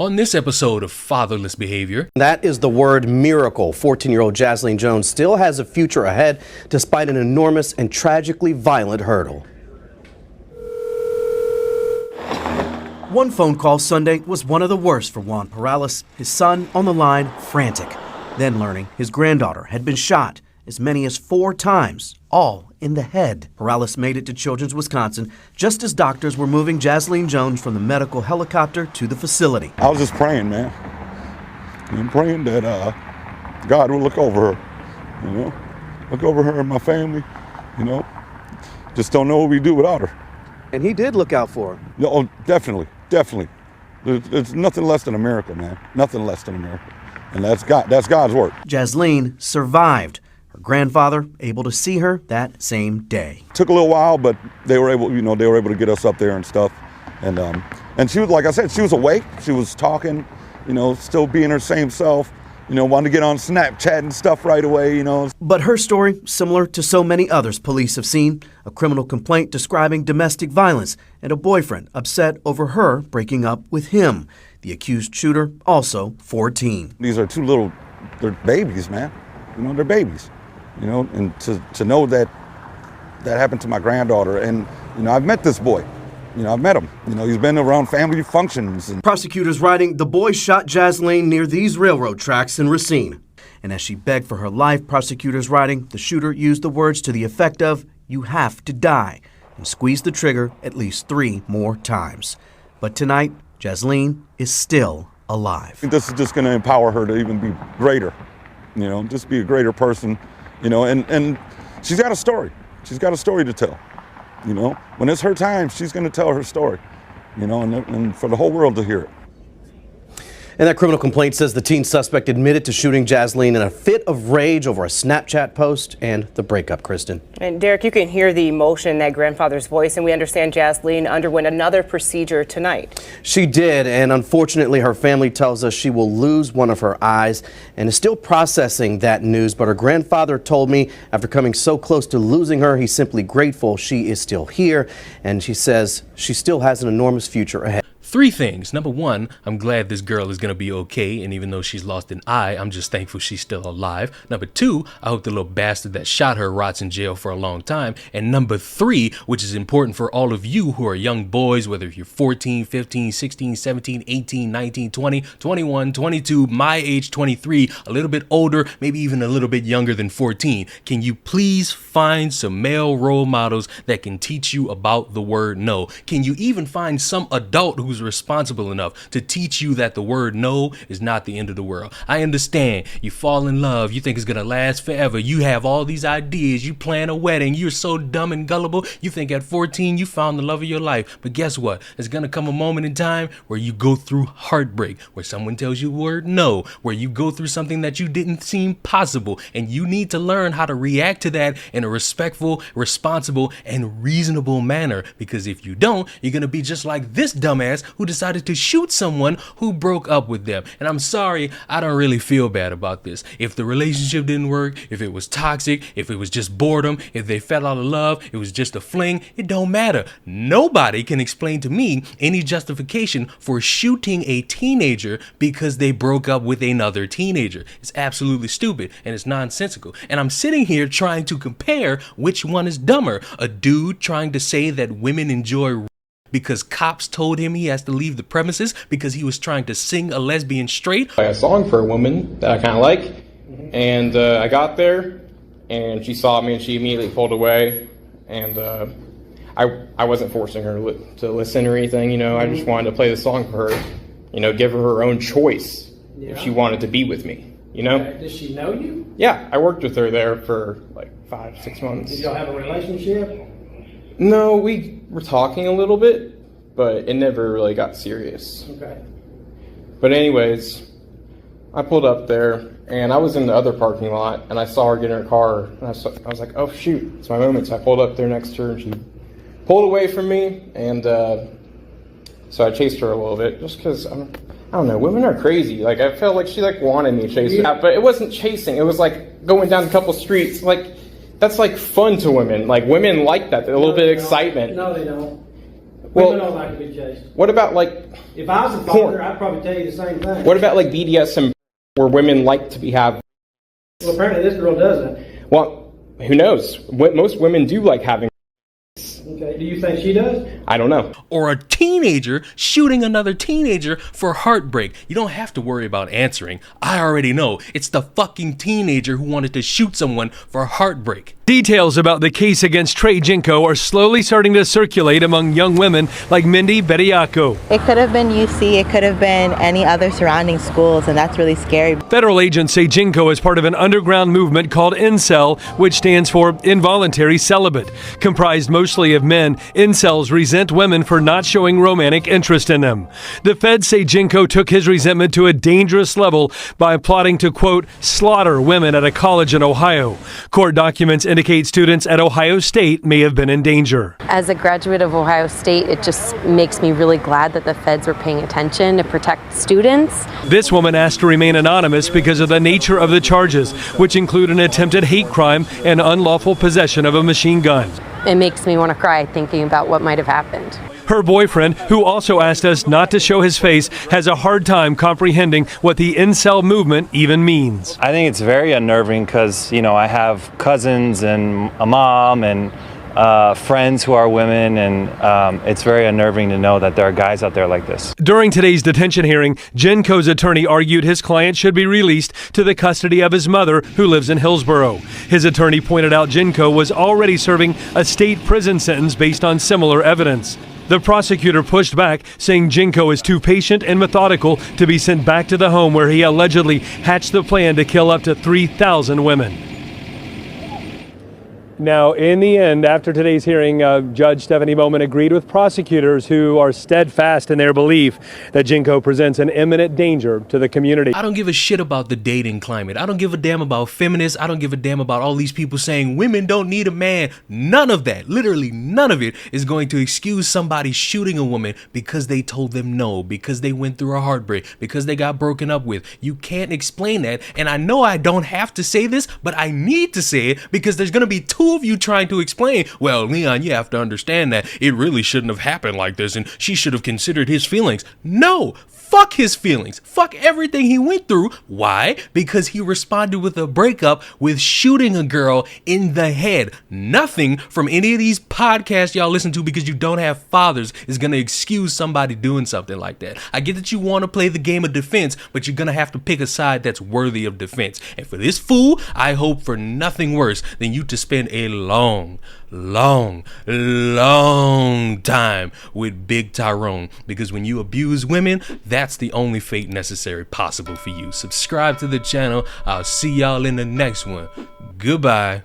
On this episode of Fatherless Behavior, that is the word miracle. 14-year-old Jaslene Jones still has a future ahead despite an enormous and tragically violent hurdle. One phone call Sunday was one of the worst for Juan Perales, his son on the line, frantic. Then learning his granddaughter had been shot as many as 4 times, all in the head. Perales made it to Children's Wisconsin just as doctors were moving Jaslene Jones from the medical helicopter to the facility. I was just praying, man. I'm praying that God will look over her, look over her and my family, Just don't know what we do without her. And he did look out for her. Oh, definitely. There's nothing less than a miracle, man. Nothing less than a miracle. And that's God's work. Jaslene survived. Her grandfather able to see her that same day. Took a little while, but they were able to get us up there and stuff. And she was, like I said, she was awake. She was talking, still being her same self. Wanted to get on Snapchat and stuff right away, But her story, similar to so many others police have seen, a criminal complaint describing domestic violence and a boyfriend upset over her breaking up with him. The accused shooter, also 14. These are they're babies, man. They're babies. And to know that happened to my granddaughter, and I've met this boy. I've met him. He's been around family functions. Prosecutors writing, the boy shot Jaslene near these railroad tracks in Racine. And as she begged for her life, prosecutors writing, the shooter used the words to the effect of, "You have to die," and squeezed the trigger at least 3 more times. But tonight, Jaslene is still alive. I think this is just going to empower her to even be greater, just be a greater person, and she's got a story. She's got a story to tell. When it's her time, she's going to tell her story, and for the whole world to hear it. And that criminal complaint says the teen suspect admitted to shooting Jaslene in a fit of rage over a Snapchat post and the breakup, Kristen. And Derek, you can hear the emotion in that grandfather's voice, and we understand Jaslene underwent another procedure tonight. She did, and unfortunately her family tells us she will lose one of her eyes and is still processing that news. But her grandfather told me after coming so close to losing her, he's simply grateful she is still here, and she says she still has an enormous future ahead. 3 things. Number 1, I'm glad this girl is going to be okay, and even though she's lost an eye, I'm just thankful she's still alive. Number 2, I hope the little bastard that shot her rots in jail for a long time. And number 3, which is important for all of you who are young boys, whether you're 14, 15, 16, 17, 18, 19, 20, 21, 22, my age 23, a little bit older, maybe even a little bit younger than 14. Can you please find some male role models that can teach you about the word no? Can you even find some adult who's responsible enough to teach you that the word no is not the end of the world? I understand you fall in love, you think it's gonna last forever, you have all these ideas, you plan a wedding, you're so dumb and gullible, you think at 14 you found the love of your life. But guess what? There's gonna come a moment in time where you go through heartbreak, where someone tells you the word no, where you go through something that you didn't seem possible, and you need to learn how to react to that in a respectful, responsible, and reasonable manner, because if you don't, you're gonna be just like this dumbass who decided to shoot someone who broke up with them. And I'm sorry, I don't really feel bad about this. If the relationship didn't work, if it was toxic, if it was just boredom, if they fell out of love, it was just a fling, it don't matter. Nobody can explain to me any justification for shooting a teenager because they broke up with another teenager. It's absolutely stupid and it's nonsensical. And I'm sitting here trying to compare which one is dumber. A dude trying to say that women enjoy because cops told him he has to leave the premises because he was trying to sing a lesbian straight. A song for a woman that I kind of like, and I got there, and she saw me, and she immediately pulled away, and I wasn't forcing her to listen or anything, I just wanted to play the song for her, give her her own choice if she wanted to be with me, Does she know you? Yeah, I worked with her there for like 5-6 months. Did y'all have a relationship? No, we were talking a little bit, but it never really got serious. Okay. But anyways, I pulled up there, and I was in the other parking lot, and I saw her get in her car, and I was like, oh shoot, it's my moment. So I pulled up there next to her, and she pulled away from me, and so I chased her a little bit, just because, I don't know, women are crazy. I felt like she wanted me to chase her. Yeah, but it wasn't chasing, it was going down a couple streets, that's fun to women. Women like that, a little bit of excitement. No, they don't. Well- Women don't like to be chased. What about like, If I was a father, I'd probably tell you the same thing. what about like BDSM where women like to be have? Well, apparently this girl doesn't. Well, who knows? Most women do like having. Okay, do you think she does? I don't know. Or a teenager shooting another teenager for heartbreak. You don't have to worry about answering. I already know. It's the fucking teenager who wanted to shoot someone for heartbreak. Details about the case against Trey Jinko are slowly starting to circulate among young women like Mindy Bediako. It could have been UC, it could have been any other surrounding schools, and that's really scary. Federal agents say Jinko is part of an underground movement called Incel, which stands for Involuntary Celibate. Comprised mostly of men, incels resent women for not showing romantic interest in them. The feds say Jinko took his resentment to a dangerous level by plotting to, quote, slaughter women at a college in Ohio. Court documents indicate students at Ohio State may have been in danger. As a graduate of Ohio State, it just makes me really glad that the feds were paying attention to protect students. This woman asked to remain anonymous because of the nature of the charges, which include an attempted hate crime and unlawful possession of a machine gun. It makes me want to cry thinking about what might have happened. Her boyfriend, who also asked us not to show his face, has a hard time comprehending what the incel movement even means. I think it's very unnerving because, I have cousins and a mom and friends who are women, and it's very unnerving to know that there are guys out there like this. During today's detention hearing, Jinko's attorney argued his client should be released to the custody of his mother, who lives in Hillsborough. His attorney pointed out Jinko was already serving a state prison sentence based on similar evidence. The prosecutor pushed back, saying Jinko is too patient and methodical to be sent back to the home where he allegedly hatched the plan to kill up to 3,000 women. Now, in the end, after today's hearing, Judge Stephanie Bowman agreed with prosecutors who are steadfast in their belief that Jinko presents an imminent danger to the community. I don't give a shit about the dating climate. I don't give a damn about feminists. I don't give a damn about all these people saying women don't need a man. None of that, literally none of it, is going to excuse somebody shooting a woman because they told them no, because they went through a heartbreak, because they got broken up with. You can't explain that. And I know I don't have to say this, but I need to say it because there's going to be two of you trying to explain, well, Leon, you have to understand that it really shouldn't have happened like this and she should have considered his feelings. No, fuck his feelings. Fuck everything he went through. Why? Because he responded with a breakup with shooting a girl in the head. Nothing from any of these podcasts y'all listen to because you don't have fathers is going to excuse somebody doing something like that. I get that you want to play the game of defense, but you're going to have to pick a side that's worthy of defense. And for this fool, I hope for nothing worse than you to spend a long time with Big Tyrone, because when you abuse women, that's the only fate necessary possible for you. Subscribe to the channel. I'll see y'all in the next one. Goodbye.